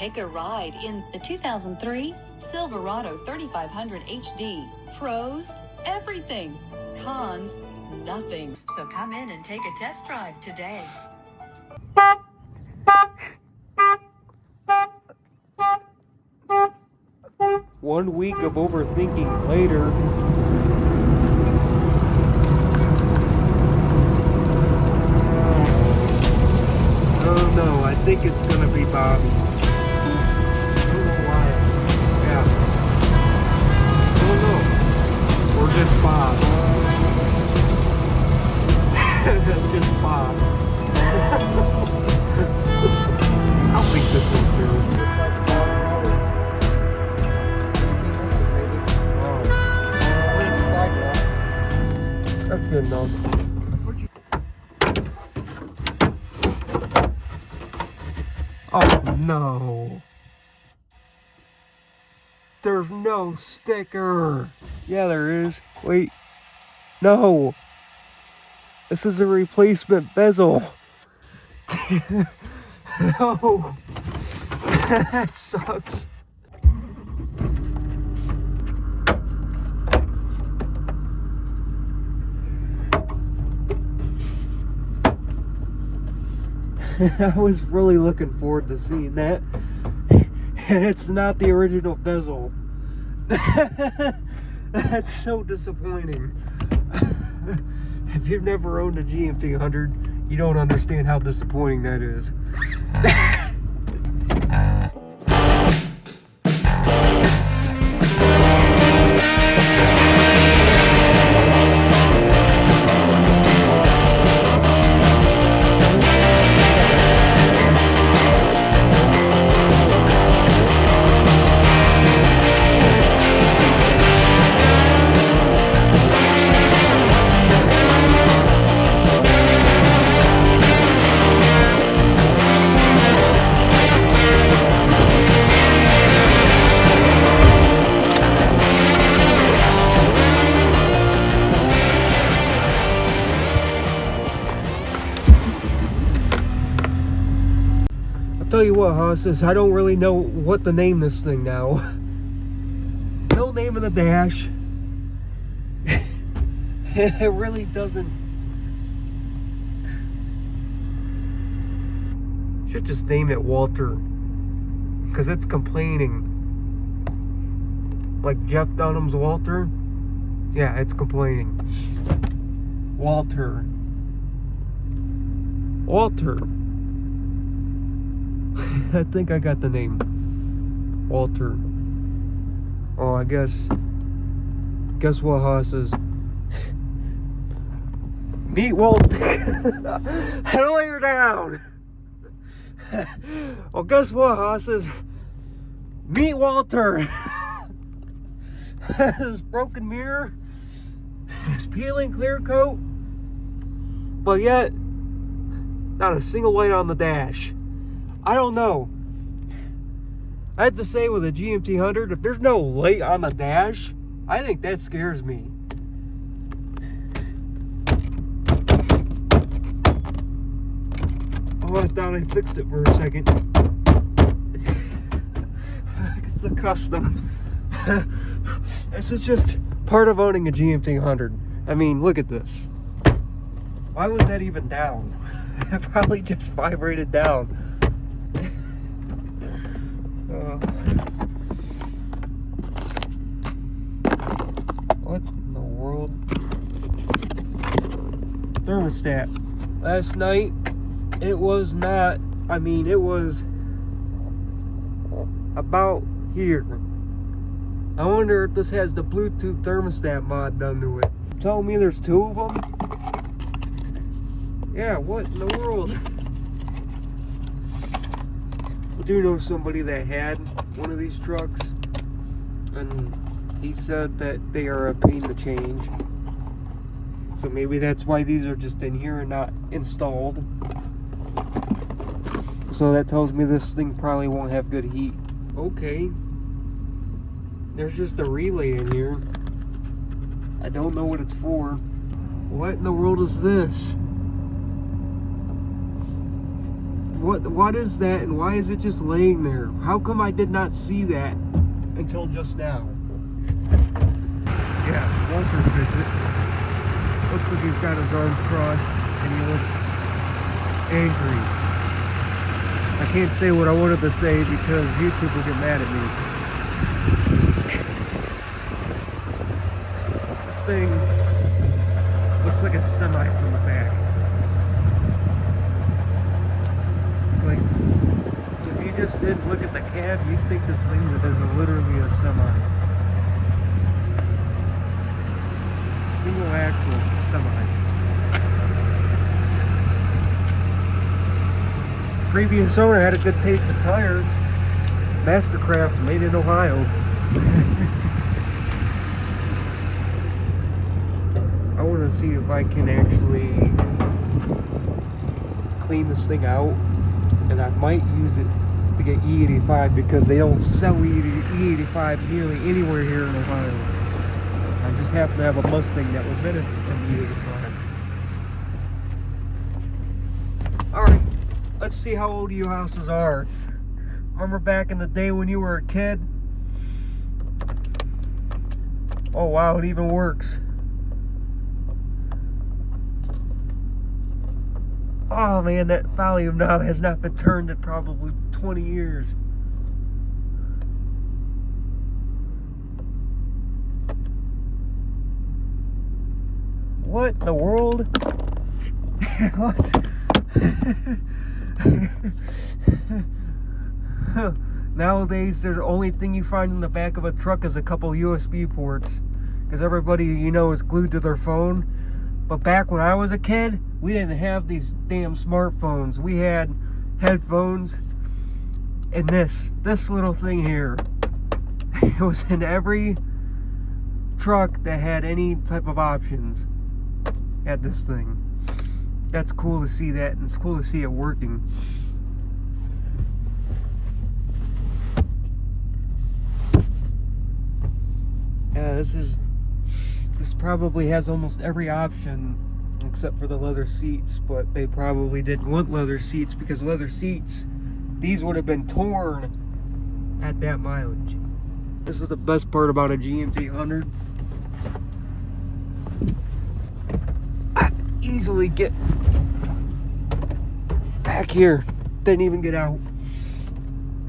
Take a ride in the 2003 Silverado 3500 HD. Pros, everything. Cons, nothing. So come in and take a test drive today. One week of overthinking later. Oh no, I think it's gonna be Bobby. I don't know why. Yeah. I don't know. Or just Bob. Just Bob. I'll think this one through. That's good enough. Oh no. There's no sticker. Yeah, there is. Wait. No. This is a replacement bezel. No. That sucks. I was really looking forward to seeing that. And it's not the original bezel. That's so disappointing. If you've never owned a GMT800, you don't understand how disappointing that is. Tell you what, Hosses, I don't really know what to name this thing now. No name in the dash. It really doesn't. Should just name it Walter, because it's complaining. Like Jeff Dunham's Walter. Yeah, it's complaining. Walter. I think I got the name. Walter. Oh, I guess what, Hosses? Meet Walter. Hell, lay her down. Well, guess what, Hosses? Meet Walter. His broken mirror, his peeling clear coat, but yet not a single light on the dash. I don't know. I have to say, with a GMT800, if there's no light on the dash, I think that scares me. Oh, I thought I fixed it for a second. It's a custom. This is just part of owning a GMT800. I mean, look at this. Why was that even down? Probably just vibrated down. What in the world? Thermostat. Last night, it was not, I mean, it was about here. I wonder if this has the Bluetooth thermostat mod done to it. Tell me there's two of them? Yeah, what in the world? I do know somebody that had one of these trucks, and he said that they are a pain to change. So maybe that's why these are just in here and not installed. So that tells me this thing probably won't have good heat. Okay. There's just a relay in here. I don't know what it's for. What in the world is this? What is that, and why is it just laying there? How come I did not see that until just now? Yeah, Walter fidget. Looks like he's got his arms crossed and he looks angry. I can't say what I wanted to say because YouTube will get mad at me. This thing looks like a semi from the back. Like, if you just didn't look at the cab, you'd think this thing is literally a semi. Single axle semi. Previous owner had a good taste of tire. Mastercraft, made in Ohio. I want to see if I can actually clean this thing out, and I might use it to get E85 because they don't sell E85 nearly anywhere here in Ohio. I just happen to have a Mustang that would benefit from E85. Alright, let's see how old you houses are. Remember back in the day when you were a kid? Oh wow, it even works. Oh man, that volume knob has not been turned in probably 20 years. What in the world? What? Nowadays, the only thing you find in the back of a truck is a couple USB ports, because everybody you know is glued to their phone. But back when I was a kid, we didn't have these damn smartphones. We had headphones and this little thing here. It was in every truck that had any type of options. Had this thing. That's cool to see that, and it's cool to see it working. Yeah, this probably has almost every option except for the leather seats, but they probably didn't want leather seats because leather seats, these would have been torn at that mileage. This is the best part about a GMT800. I easily get back here, didn't even get out.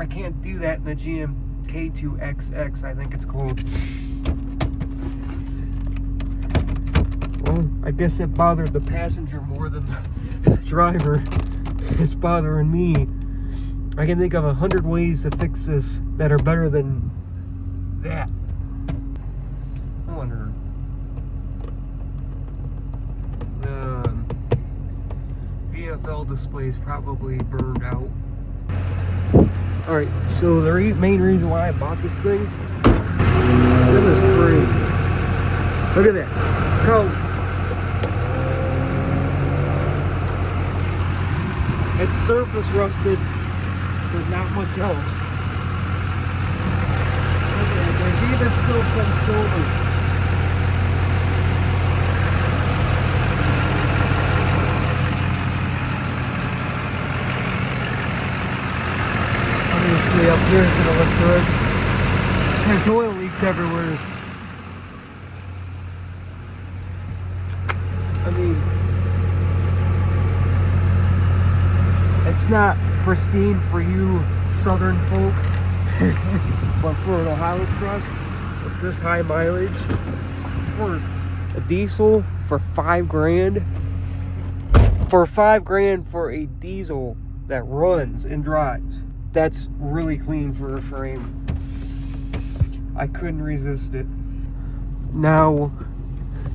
I can't do that in the GMK2XX, I think it's called. Well, I guess it bothered the passenger more than the driver. It's bothering me. I can think of 100 ways to fix this that are better than that. I wonder. The VFL display is probably burned out. Alright, so the main reason why I bought this thing, this is great. Look at that. Go. It's surface rusted, but not much else. Okay, there's even still some silver. Obviously up here it's gonna look good. There's oil leaks everywhere. I mean, it's not pristine for you southern folk, but for an Ohio truck with this high mileage, for a diesel, for $5,000, for $5,000 for a diesel that runs and drives, that's really clean for a frame. I couldn't resist it. Now,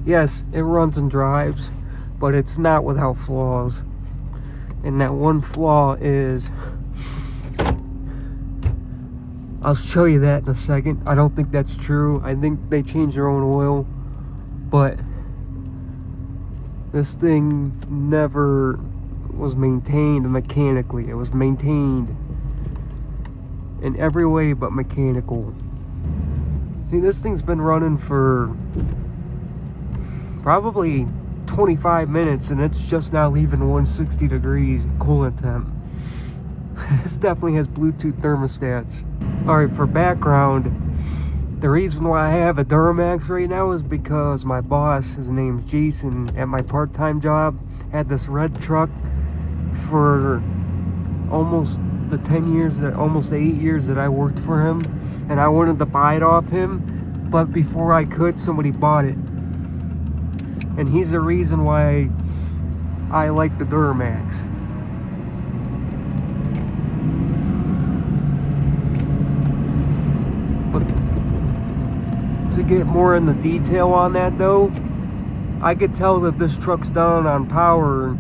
yes, it runs and drives, but it's not without flaws. And that one flaw is, I'll show you that in a second. I don't think that's true. I think they changed their own oil, but this thing never was maintained mechanically. It was maintained in every way but mechanical. See, this thing's been running for probably 25 minutes and it's just now leaving 160 degrees coolant temp. This definitely has Bluetooth thermostats. Alright, for background, the reason why I have a Duramax right now is because my boss, his name's Jason, at my part-time job, had this red truck for almost the 10 years, almost the 8 years that I worked for him. And I wanted to buy it off him, but before I could, somebody bought it. And he's the reason why I like the Duramax. But to get more in the detail on that though, I could tell that this truck's down on power.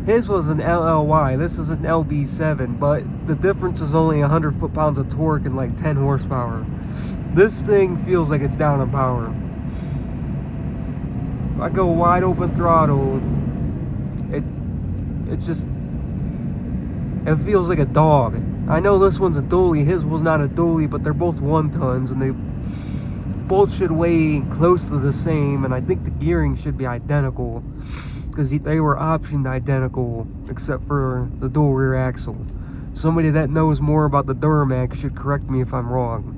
His was an LLY, this is an LB7, but the difference is only 100 foot-pounds of torque and like 10 horsepower. This thing feels like it's down on power. If I go wide open throttle, it feels like a dog. I know this one's a dually, his was not a dually, but they're both 1-tons and they both should weigh close to the same, and I think the gearing should be identical because they were optioned identical except for the dual rear axle. Somebody that knows more about the Duramax should correct me if I'm wrong.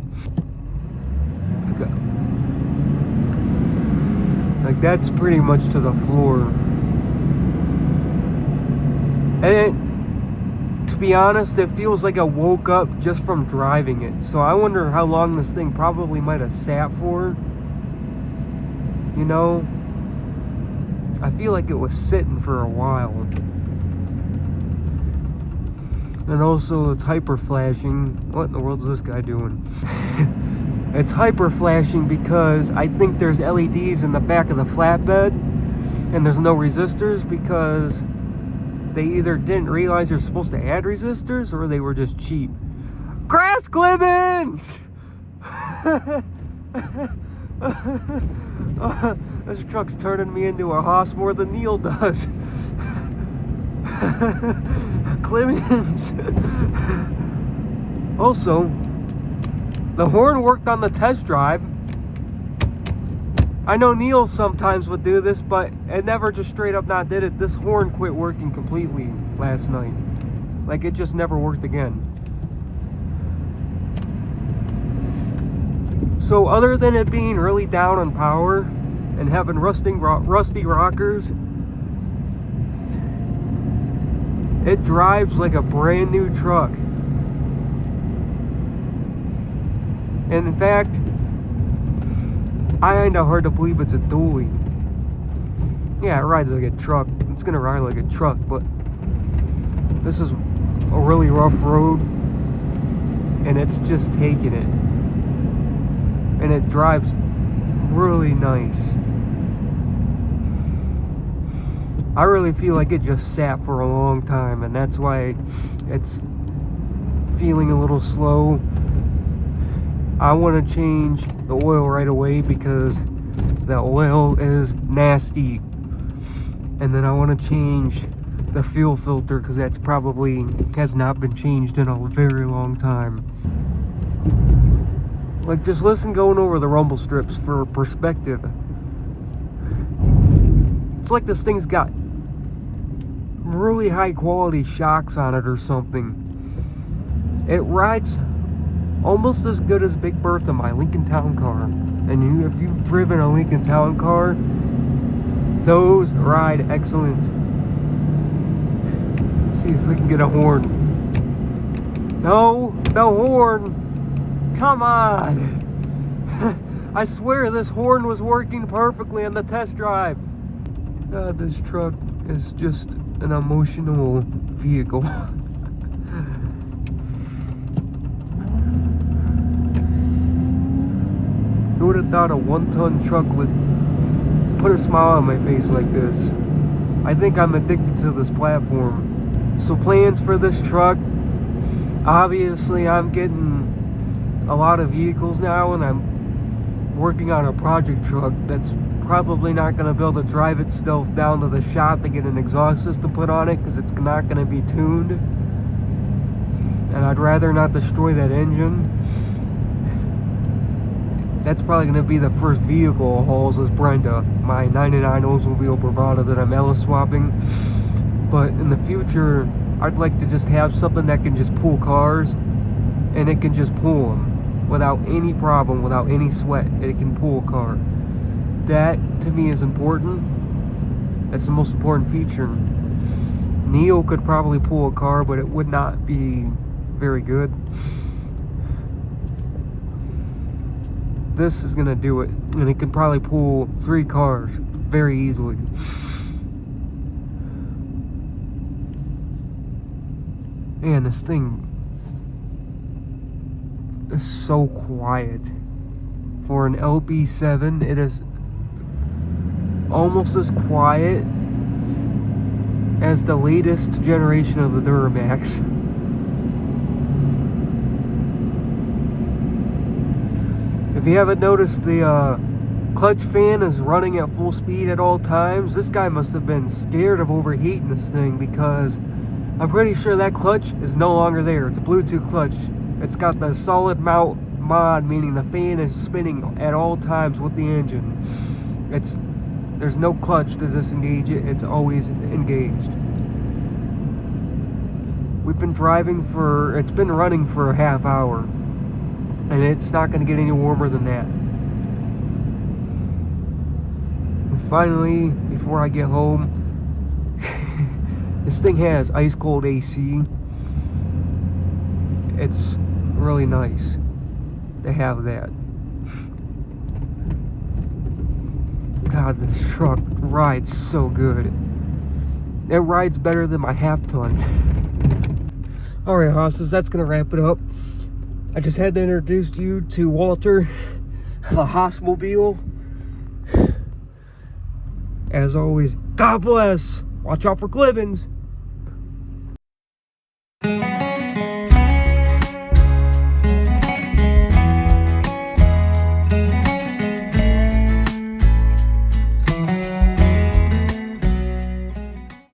Like that's pretty much to the floor. And to be honest, it feels like I woke up just from driving it. So I wonder how long this thing probably might have sat for. You know? I feel like it was sitting for a while. And also it's hyper flashing. What in the world is this guy doing? It's hyper flashing because I think there's LEDs in the back of the flatbed and there's no resistors because they either didn't realize you're supposed to add resistors or they were just cheap. Grass clippings! This truck's turning me into a hoss more than Neil does. Clemens. Also, the horn worked on the test drive. I know Neil sometimes would do this, but it never just straight up not did it. This horn quit working completely last night. Like it just never worked again. So other than it being really down on power and having rusty rockers, it drives like a brand new truck. And in fact, I find it hard to believe it's a dually. Yeah, it rides like a truck. It's gonna ride like a truck, but this is a really rough road and it's just taking it. And it drives really nice. I really feel like it just sat for a long time, and that's why it's feeling a little slow. I want to change the oil right away because the oil is nasty. And then I want to change the fuel filter because that's probably has not been changed in a very long time. Like, just listen going over the rumble strips for perspective. It's like this thing's got really high quality shocks on it or something. It rides almost as good as Big Bertha, my Lincoln Town car. And if you've driven a Lincoln Town car, those ride excellent. See if we can get a horn. No horn. Come on. I swear this horn was working perfectly on the test drive. God, this truck is just an emotional vehicle. Who would have thought a 1-ton truck would put a smile on my face like this? I think I'm addicted to this platform. So plans for this truck, obviously I'm getting a lot of vehicles now and I'm working on a project truck that's probably not going to be able to drive itself down to the shop to get an exhaust system put on it because it's not going to be tuned. And I'd rather not destroy that engine. That's probably going to be the first vehicle hauls is Brenda, my 99 Oldsmobile Bravada that I'm Ellis swapping. But in the future, I'd like to just have something that can just pull cars, and it can just pull them without any problem, without any sweat. It can pull a car. That to me is important. That's the most important feature. Neo could probably pull a car, but it would not be very good. This is gonna do it, and it can probably pull 3 cars very easily. Man, this thing is so quiet. For an LB7, it is almost as quiet as the latest generation of the Duramax. If you haven't noticed, the clutch fan is running at full speed at all times. This guy must have been scared of overheating this thing, because I'm pretty sure that clutch is no longer there. It's a Bluetooth clutch. It's got the solid mount mod, meaning the fan is spinning at all times with the engine. There's no clutch to disengage it. It's always engaged. We've been it's been running for a half hour, and it's not going to get any warmer than that. And finally, before I get home, this thing has ice cold AC. It's really nice to have that. God, this truck rides so good. It rides better than my half-ton. Alright, hosses, that's going to wrap it up. I just had to introduce you to Walter, the Hossmobile. As always, God bless. Watch out for Clivens.